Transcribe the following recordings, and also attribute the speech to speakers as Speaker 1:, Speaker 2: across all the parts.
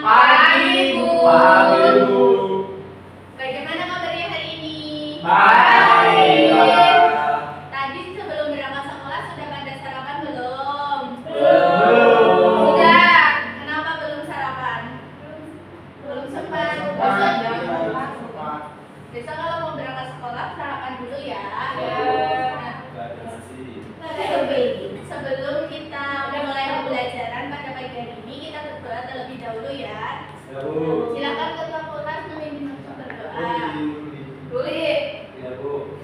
Speaker 1: Pagi, Bu.
Speaker 2: Pagi, Bu.
Speaker 1: Bagaimana kabarnya hari ini?
Speaker 2: Baik.
Speaker 1: Tadi sebelum berangkat sekolah sudah pada sarapan belum?
Speaker 2: Belum.
Speaker 1: Sudah. Kenapa belum sarapan? Belum sempat. Besok kalau mau berangkat sekolah sarapan dulu ya. Sebelum kita mulai pembelajaran pada pagi hari ini, kita berdoa terlebih dahulu ya.
Speaker 2: Ya, Bu.
Speaker 1: Silakan ketua kelas memimpin berdoa.
Speaker 2: Boleh. Ya, Bu.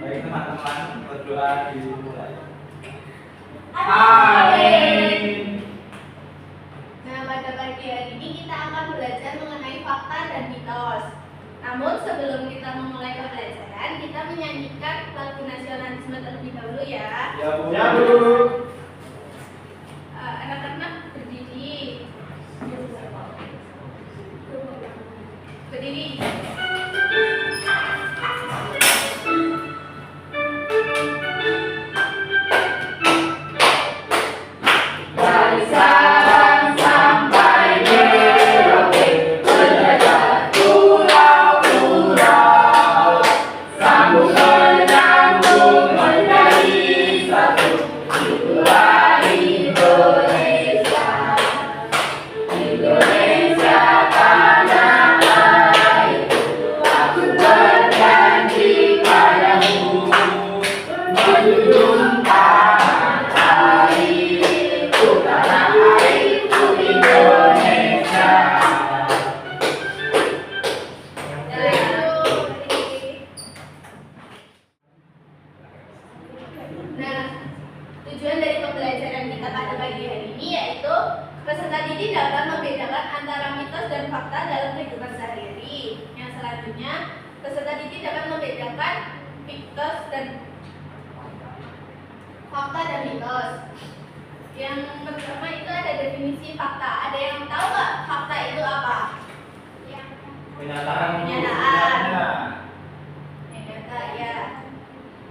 Speaker 2: Baik teman-teman, berdoa dimulai. Amin.
Speaker 1: Nah, pada pagi hari ini kita akan belajar mengenai fakta dan mitos. Namun sebelum kita memulai pembelajaran, kita menyanyikan lagu nasionalisme terlebih dahulu ya.
Speaker 2: Ya, Bu. Ya, Bu.
Speaker 1: Anak-anak berdiri. Berdiri.
Speaker 2: Dari Sabang sampai Merauke, menjajah pulau-pulau, sambung menyambung menjadi satu, itulah Indonesia. Indonesia tanah airku, aku berjanji padamu, menjunjung tanah airku, tanah airku Indonesia.
Speaker 1: Nah, tujuan dari pembelajaran kita pada pagi hari ini yaitu peserta didik dapat membedakan antara mitos dan fakta dalam kehidupan sehari-hari. Yang selanjutnya, peserta didik dapat membedakan mitos dan fakta dan mitos. Yang pertama itu ada definisi fakta. Ada yang tahu nggak fakta itu apa?
Speaker 2: Kenyataan.
Speaker 1: Kenyataan. Nyata ya.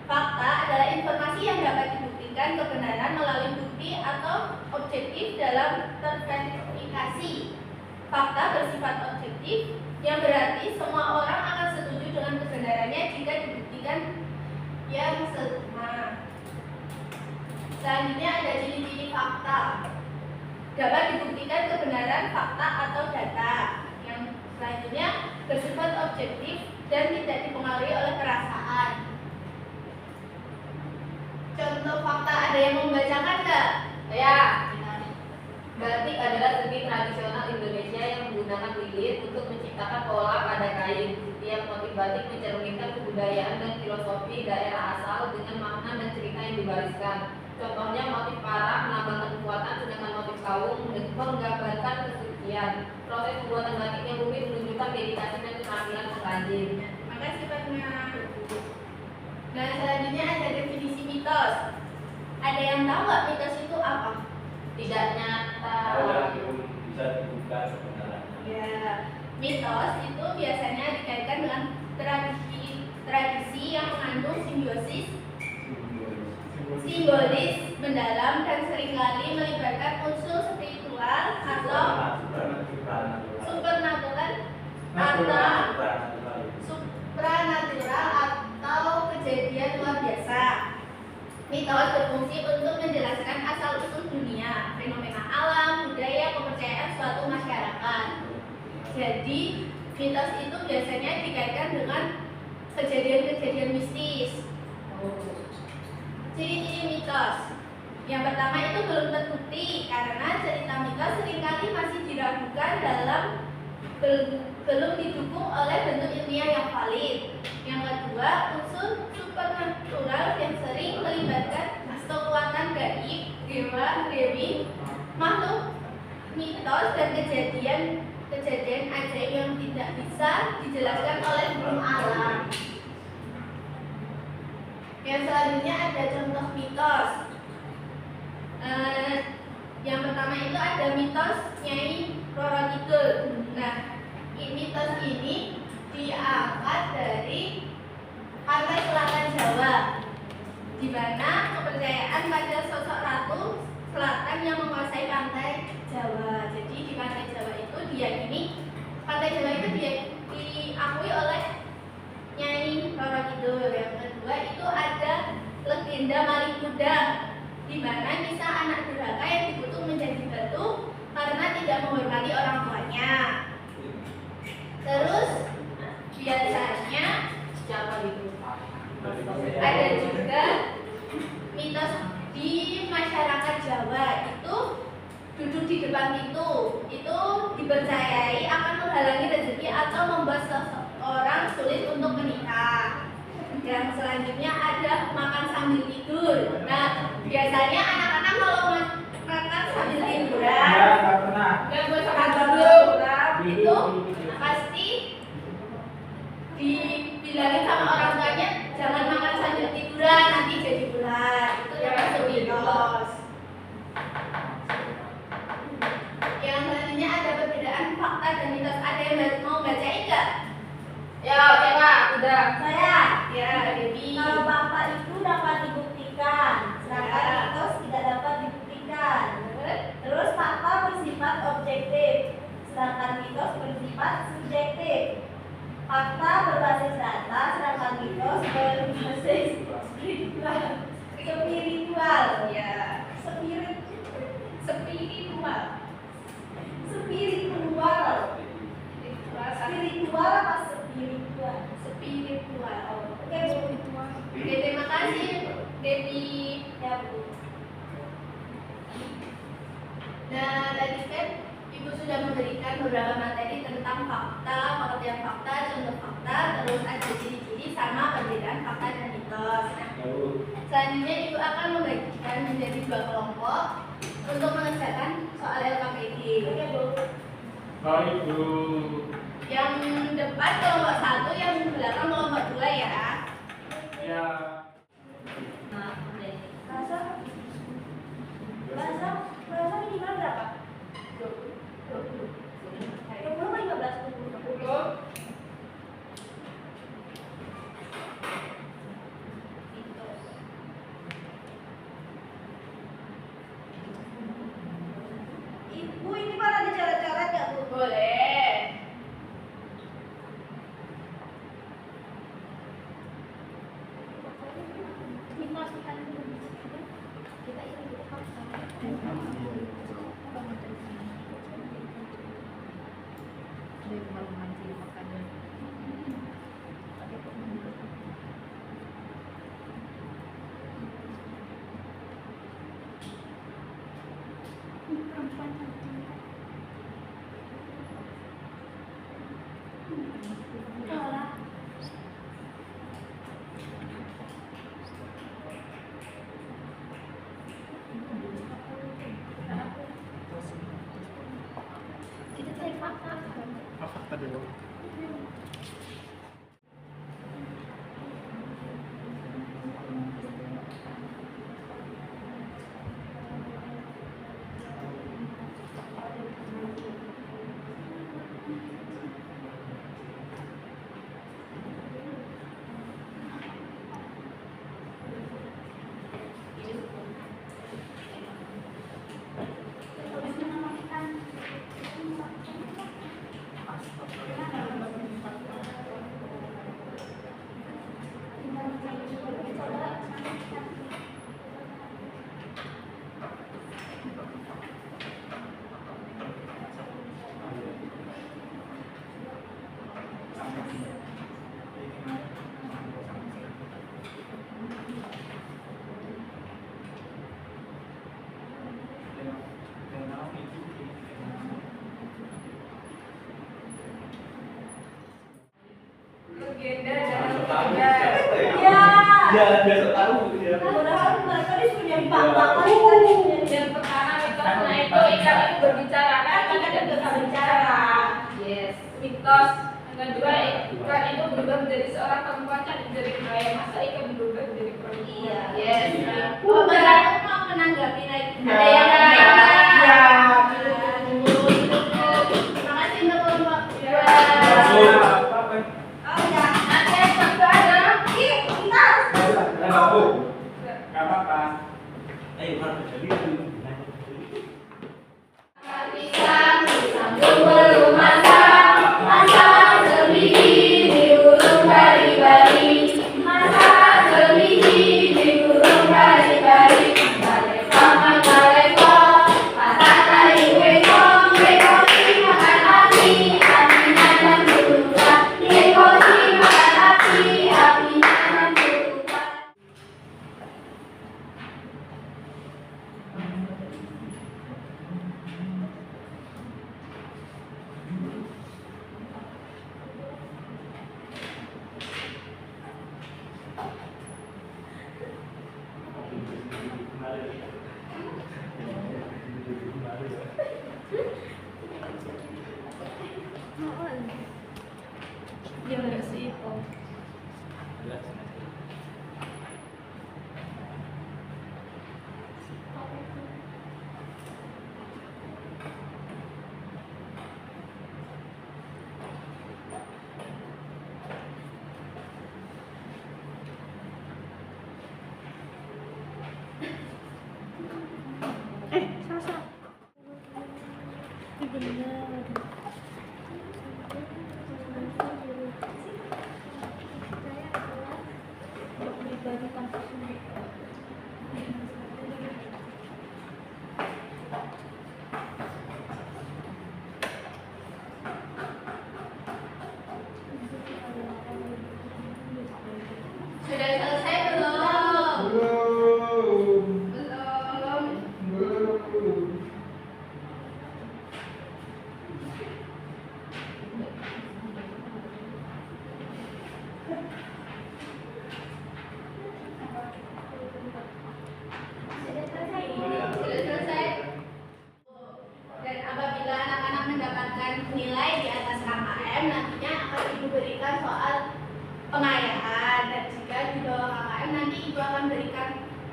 Speaker 1: Fakta adalah informasi yang dapat dibuktikan kebenaran melalui bukti atau objektif dalam terverifikasi. Fakta bersifat objektif, yang berarti semua orang akan setuju dengan kebenarannya jika dibuktikan yang sama. Selanjutnya ada ciri-ciri fakta. Dapat dibuktikan kebenaran fakta atau data. Yang selanjutnya bersifat objektif dan tidak dipengaruhi oleh perasaan. Contoh fakta ada yang membacakan nggak?
Speaker 3: Ya, batik adalah seni tradisional Indonesia yang menggunakan lilin untuk menciptakan pola pada kain. Setiap motif batik mencerminkan kebudayaan dan filosofi daerah asal dengan makna dan cerita yang dibariskan. Contohnya motif parang melambangkan kekuatan, sedangkan motif kawung menggambarkan kesucian. Proses pembuatan batik yang rumit menunjukkan dedikasi dan keterampilan pengrajin.
Speaker 1: Makasih banyak. Nah, selanjutnya ada definisi mitos. Ada yang tahu nggak mitos itu apa?
Speaker 3: Tidak nyata.
Speaker 2: Bisa dibuka sebenarnya.
Speaker 1: Ya, mitos itu biasanya dikaitkan dengan tradisi yang mengandung simbolis mendalam dan seringkali melibatkan unsur spiritual atau supernatural atau kejadian luar biasa. Mitos berfungsi untuk menjelaskan asal-usul dunia, fenomena alam, budaya, kepercayaan suatu masyarakat. Jadi, mitos itu biasanya dikaitkan dengan kejadian-kejadian mistis. Ciri-ciri mitos. Yang pertama itu belum terbukti karena cerita mitos seringkali masih diragukan belum didukung oleh bentuk ilmiah yang valid. Yang kedua, unsur supernatural yang sering melibatkan kekuatan gaib, dewa, dewi, makhluk mitos dan kejadian ajaib yang tidak bisa dijelaskan oleh hukum alam. Yang selanjutnya ada contoh mitos. Yang pertama itu ada mitos Nyai Roro Kidul. Nah, mitos ini diangkat dari pantai selatan Jawa, di mana kepercayaan pada sosok ratu selatan yang menguasai pantai Jawa. Jadi di pantai Jawa itu diyakini Pantai Jawa itu diakui oleh Nyai Roro Kidul. Yang kedua itu ada legenda Maling Kudang, di mana kisah anak durhaka yang dikutuk menjadi batu karena tidak menghormati orang tuanya. Terus biasanya
Speaker 3: Siapa itu?
Speaker 1: ada juga mitos di masyarakat Jawa itu duduk di depan pintu itu dipercayai akan menghalangi rezeki atau membuat seseorang sulit untuk menikah. Yang selanjutnya ada makan sambil tidur. Nah, biasanya anak-anak kalau makan sambil tiduran, itu pasti dibilangin sama orang tuanya jangan makan sambil tiduran, nanti jadi bulan. Itu termasuk mitos. Yang selanjutnya ada perbedaan fakta dan mitos. Ada yang mau bacain nggak?
Speaker 3: Ya, coba, udah.
Speaker 1: Saya. Ya, Devi.
Speaker 4: Kalau fakta itu dapat dibuktikan, sedangkan
Speaker 1: Ya.
Speaker 4: mitos tidak dapat dibuktikan. Terus fakta bersifat objektif, sedangkan mitos bersifat subjektif. Fakta berbasis data, sedangkan mitos berbasis spiritual.
Speaker 1: Ya. Spiritual.
Speaker 4: Spiritual apa spiritual?
Speaker 1: Spiritual.
Speaker 4: Oke, Bu.
Speaker 1: Oke, terima kasih, Devi.
Speaker 4: Ya, Bu.
Speaker 1: Nah, tadi kan Ibu sudah memberikan beberapa materi tentang fakta, pengertian fakta, contoh fakta, terus ada ciri-ciri sama perbedaan fakta dan mitos. Nah, selanjutnya Ibu akan membagikan menjadi 2 kelompok untuk mengerjakan soal LKPD.
Speaker 4: Oke, Bu.
Speaker 2: Baik, Bu.
Speaker 1: Yang depan kelompok 1, yang belakang kelompok 2 ya.
Speaker 2: Ya.
Speaker 3: Nah, oke.
Speaker 4: Bahasa minimal berapa? 20 apa 15?
Speaker 1: 10.
Speaker 4: Ibu ini malah ada coret-coret nggak, Bu?
Speaker 1: Boleh.
Speaker 2: Fakta dulu.
Speaker 1: Legenda dan
Speaker 2: Tahu
Speaker 1: legenda.
Speaker 2: siapa ya?
Speaker 4: Ya.
Speaker 2: Ya, biasa tahu ya.
Speaker 4: Mudah-mudahan mereka disuruh fakta kan
Speaker 3: Yang pertama mitosnya itu ikan itu berbicara kan? Ikan itu bisa berbicara. Yes. Mitos yang kedua ikan itu berubah menjadi seorang perempuan cantik dari budaya. Masa ikan berubah menjadi perempuan?
Speaker 4: Iya.
Speaker 3: Yes.
Speaker 1: Bapak aku mau menanggapi lagi.
Speaker 2: Ya.
Speaker 1: Ada yang
Speaker 2: Ya.
Speaker 1: Terima kasih untuk kelompok.
Speaker 2: Masuk.
Speaker 4: Oh ya.
Speaker 3: Nanti yang kedua ada
Speaker 4: Ih, kita.
Speaker 2: Enggak apa-apa. Enggak apa-apa. Ayo, jadi
Speaker 3: pisang, pisang
Speaker 1: Dia enggak sih itu. Salah. Ini benar. Pribadi tanpa sumber. Sudah selesai belum?
Speaker 2: Belum.
Speaker 1: Belum. Sudah selesai. Dan apabila anak-anak mendapatkan nilai di atas KKM, nantinya akan Ibu berikan soal pengayahan, dan jika di bawah KKM nanti Ibu akan berikan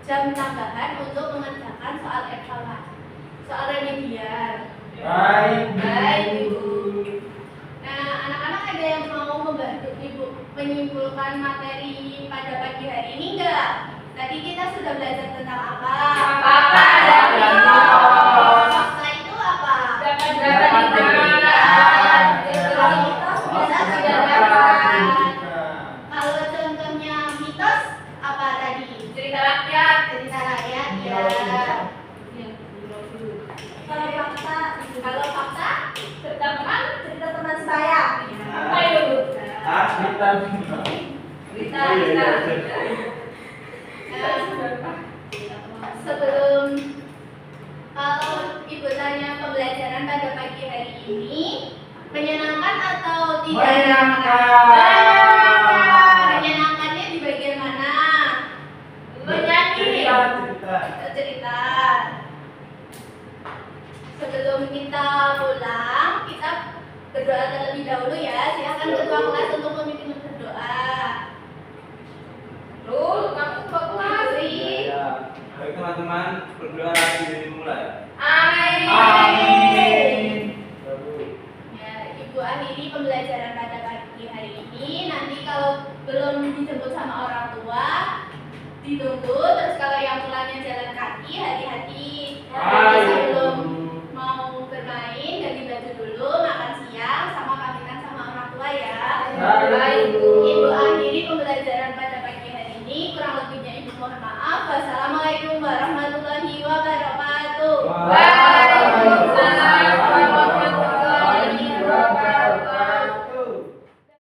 Speaker 1: jam tambahan untuk mengerjakan soal evaluasi, soal remedial.
Speaker 2: Baik,
Speaker 1: Ibu. Nah, anak-anak ada yang mau membantu Ibu menyimpulkan materi pada pagi hari ini enggak? Tadi kita sudah belajar tentang apa?
Speaker 3: Fakta dan mitos.
Speaker 1: Fakta itu apa?
Speaker 3: Dapat
Speaker 1: dilihat. Kalau mitos bisa tidak dapat.
Speaker 2: Nah,
Speaker 1: Kalau contohnya mitos apa tadi?
Speaker 3: cerita rakyat.
Speaker 1: Cerita rakyat ya. Kalau fakta
Speaker 3: Cerita teman.
Speaker 4: Cerita teman saya.
Speaker 3: Apa itu?
Speaker 2: kita.
Speaker 3: Cerita.
Speaker 1: Sebelum kalau Ibu tanya pembelajaran pada pagi hari ini menyenangkan atau tidak?
Speaker 2: Menyenangkan.
Speaker 1: Menyenangkannya di bagian mana?
Speaker 3: Menyanyi.
Speaker 1: Cerita. Sebelum kita pulang, kita berdoa terlebih dahulu ya. Silakan ketua kelas untuk memimpin berdoa.
Speaker 3: Lu, kamu ketua kelas.
Speaker 2: Ya. Baik teman-teman, berdoa lagi dimulai.
Speaker 3: Amin.
Speaker 2: Amin.
Speaker 1: Ya, Ibu akhiri pembelajaran pada pagi hari ini. Nanti kalau belum dijemput sama orang tua, ditunggu. Terus kalau yang pulangnya jalan kaki, hati-hati.
Speaker 2: Ayo.